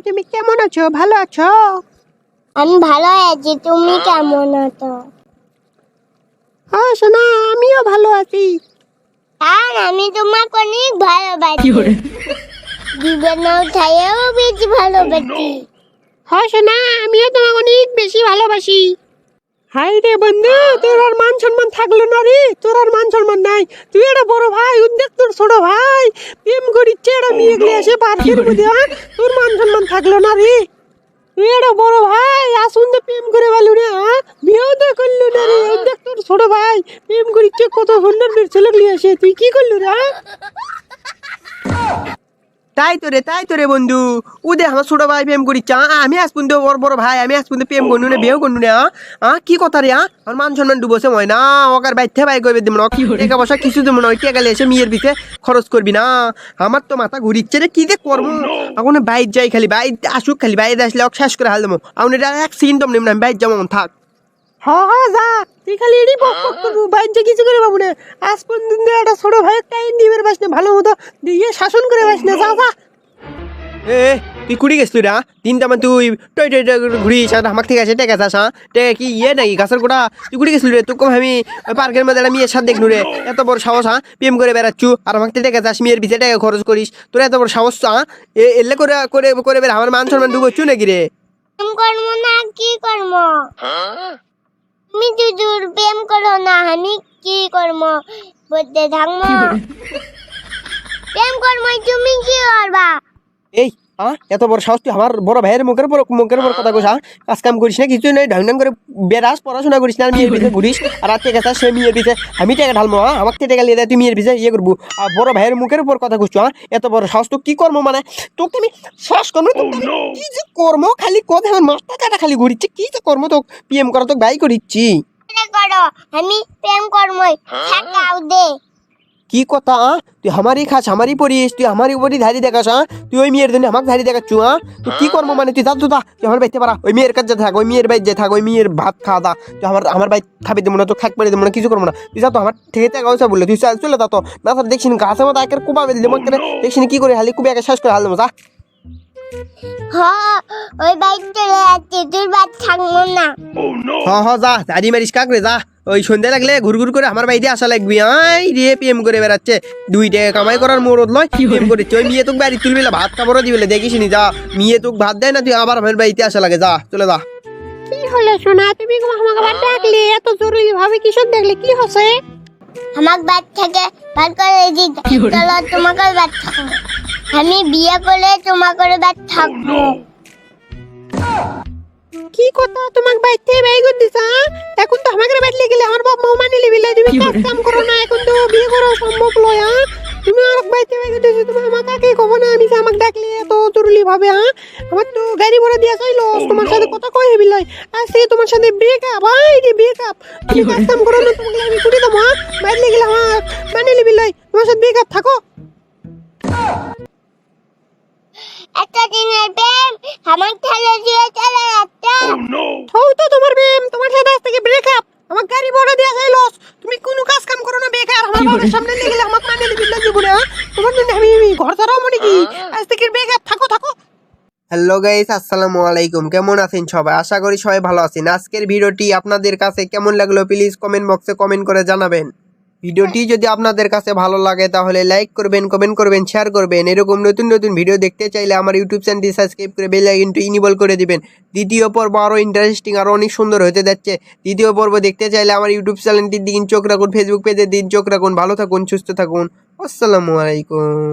তুমি কেমন আছো? ভালো আছো? আমি ভালো আছি, তুমি কেমন আছো? হ্যাঁ সোনা, আমিও ভালো আছি। আর আমি তোমাকে অনেক ভালোবাসি। জীবনেও ছায়াও বেশি ভালোবাসি। হ্যাঁ সোনা, আমিও তোমাকে অনেক বেশি ভালোবাসি। হাই রে বন্ধু, তোর আর মান সম্মান থাকলো না রে। তোর আর মান সম্মান নাই। তুই একটা বড় ভাই, উদ্দেক তোর ছোট ভাই প্রেম করিচ্ছে একটা মেয়ে গেলে এসে পার্কের মধ্যে। তোর মান সম্মান থাকলো না রে। তুই একটা বড় ভাই, আসুন তো প্রেম করে পারলু রে। বিয়েও তো করলু না রে। উদ্দেক তোর ছোট ভাই প্রেম করিচ্ছে কত সুন্দর ছেলে নিয়ে আসে, তুই কি করলু রে? তাই তো রে বন্ধু, উদে আমার ছোট ভাই প্রেম করিচ্ছে, আমি আজ পর্যন্ত বড় বড় ভাই, আমি আজ পর্যন্ত প্রেম করনু না, বিয়েও করনু না। কি কথা রে? আমার মান সম্মান ডুবছে ময় না। ওকার বাইর থেকে বাই করবে দিব না, টাকা পয়সা কিছু দেবো না। টাকা এসে মেয়ের পিছে খরচ করবি না। আমার তো মাথা ঘুরিচ্ছে রে, কি যে করবো এখন। বাইর যাই, খালি বাইর আসুক, খালি বাইরে আসলে ওকে শেষ করে হাল দেবো। আমি এটা এক সেকেন্ড নেব না, আমি বাইর যাবো, থাক। হ্যাঁ যা, তুই খালি এডি বক বক করবো, বাইর যা কিছু করে পাবো না। আজ পর্যন্ত একটা ছোট ভাই টাইম দিবে পাস না, ভালো মতো দিয়ে শাসন করে পাস না। যা যা। এ তুই কুড়ি গেছিস তুই রা? তিনটা মানে তুই টই টই ঘুরিস আর আমার থেকে আছে টেকা চাস? টেকা কি ইয়ে নাকি গাছের গোটা? তুই কুড়ি গেছিস রে? তুই কম আমি পার্কের মধ্যে একটা মেয়ের সাথে দেখনু রে। এত বড় সাহস প্রেম করে বেড়াচ্ছু আর আমাকে টেকা চাস, মেয়ের পিছিয়ে টাকা খরচ করিস। তোর এত বড় সাহস এলে করে করে করে বেড়া, আমার মান সম্মান ডুবোচ্ছু নাকি রে? প্রেম করবো না কি করবো? তুমি যদি প্রেম করো না, আমি কি করবো? বলতে থাকবো প্রেম করবো, তুমি কি করবা? এই এত বড় সাহস তুই আমার বড় ভাইয়ের মুখের উপর কথা কইস? কাজ কাম করিস না, কিছু নাই, ঢং ঢং করে বেড়াস, পড়াশোনা করিস না, মেয়ের পিছে ঘুরিস। আর ঠিক আছে, সে মেয়ের পিছে আমি টাকা ঢালবো? আমার থেকে টাকা লিয়ে দেয়, তুই মেয়ের পিছে ইয়ে করবো আর বড় ভাইয়ের মুখের উপর কথা কইছ? এত বড় সাহস তো কি করবো মানে? তোকে আমি শ্বাস করবো, কি যে কর্ম খালি কথা, আমার মাথা কাটা খালি ঘুরিচ্ছে। কি যে কর্ম তো পিএম করা তো ভাই করিচ্ছি। করো, আমি প্রেম করবই, থাকাও দে। কি কথা? তুই আমারই খাস, আমারই পড়িস, তুই আমারই উপরই ধারি দেখাস? তুই ওই মেয়ের জন্য আমাকে ধারি দেখাচ্ছু? তুই কি করবো মানে? তুই যা তুই আমার বাইতে পারা, ওই মেয়ের কাছে থাক, ওই মেয়ের বাইর যে থাক, ওই মেয়ের ভাত খাওয়া দা। তুই আমার বাইক খাবি দেবো না, তো খাক পারি দেবো না, কিছু করবো না। তুই যা তো আমার থেকে টাকা বললে তুই চলে যা তো। না স্যার দেখছি গাছের মতো একের কুবা বেঁধে দেবো, দেখছি কি করে হালি কুবে একে শেষ করে হাল দেবো। যা। ওই বাইক চলে যাচ্ছে, তোর বাইক থাকবো না। যা, দাঁড়ি মারিস কাক রে, যা। ওই সন্ধ্যা লাগলে ঘুর করে আমার বাড়িতে আসা লাগবি। আই রে প্রেম করে বেড়াচ্ছে, 2 টাকা কামাই করার মোড় লয়, প্রেম করেছে। ওই মেয়ে তোকে বাড়ি তুলবি, ভাত খাবারও দিবলে, দেখিস নি? যা, মেয়ে তোকে ভাত দেয় না, তুই আবার আমার বাড়িতে আসা লাগে। যা, চলে যা। কি হলো সোনা, তুমি আমাকে আবার ডাকলে এত জরুরি ভাবে? কিসব দেখলে? কি হচ্ছে? আমার বাদ থেকে বার করে দিতে, চলো তোমাকে বাদ থাকবো। আমি বিয়ে করলে তোমাকে বাদ থাকবো। কি কথা? তোমাকে বাইতে বাই করে দিছ? এখন তো আমাকে বাইতে গেলে আমার বাপ মা মানে লিবিলে, তুমি কাজ কাম করো না, এখন তো বিয়ে করা সম্ভব নয়। তুমি আর বাইতে বাই করে দিছ? তুমি আমাকে কাকে কব না? আমি যে আমাকে ডাকলে এত জরুরি ভাবে? আমার তো গাড়ি ভাড়া দিয়া চাইলো, তোমার সাথে কথা কই হবি লয়। আর সে তোমার সাথে ব্রেকআপ, ভাই রে ব্রেকআপ। তুমি কাজ কাম করো না, তোমাকে আমি ছুটি দেবো। বাইতে গেলে আমার মানে লিবি লয়, তোমার সাথে ব্রেকআপ থাকো। একটা দিনের প্রেম আমার ঠেলে দিয়ে চলে যাচ্ছে। তো তোমার প্রেম, তোমার সাথে আজ থেকে ব্রেকআপ। আমার গাড়ি ভাড়া দিয়া চাইলো, তুমি কোনো কাজ কাম করো না, বেকার। আমার বাবার সামনে নিয়ে গেলে আমাকে মানে লিবি লয় জীবনে। তোমার জন্য আমি ঘর ছাড়াও মনে কি? আজ থেকে ব্রেকআপ থাকো। হ্যালো গাইস, আসসালামু আলাইকুম। কেমন আছেন সবাই? আশা করি সবাই ভালো আছেন। আজকের ভিডিওটি আপনাদের কাছে কেমন লাগলো প্লিজ কমেন্ট বক্সে কমেন্ট করে জানাবেন। ভিডিওটি যদি আপনাদের কাছে ভালো লাগে তাহলে লাইক করবেন, কমেন্ট করবেন, শেয়ার করবেন। এরকম নতুন নতুন ভিডিও দেখতে চাইলে আমার ইউটিউব চ্যানেলটি সাবস্ক্রাইব করে বেল আইকনটি ইনেবল করে দিবেন। দ্বিতীয় পর্ব আরও ইন্টারেস্টিং, আরও অনেক সুন্দর হতে যাচ্ছে। দ্বিতীয় পর্ব দেখতে চাইলে আমার ইউটিউব চ্যানেলটির দিন চোখ রাখুন, ফেসবুক পেজের দিন চোখ রাখুন। ভালো থাকুন, সুস্থ থাকুন। আসসালামু আলাইকুম।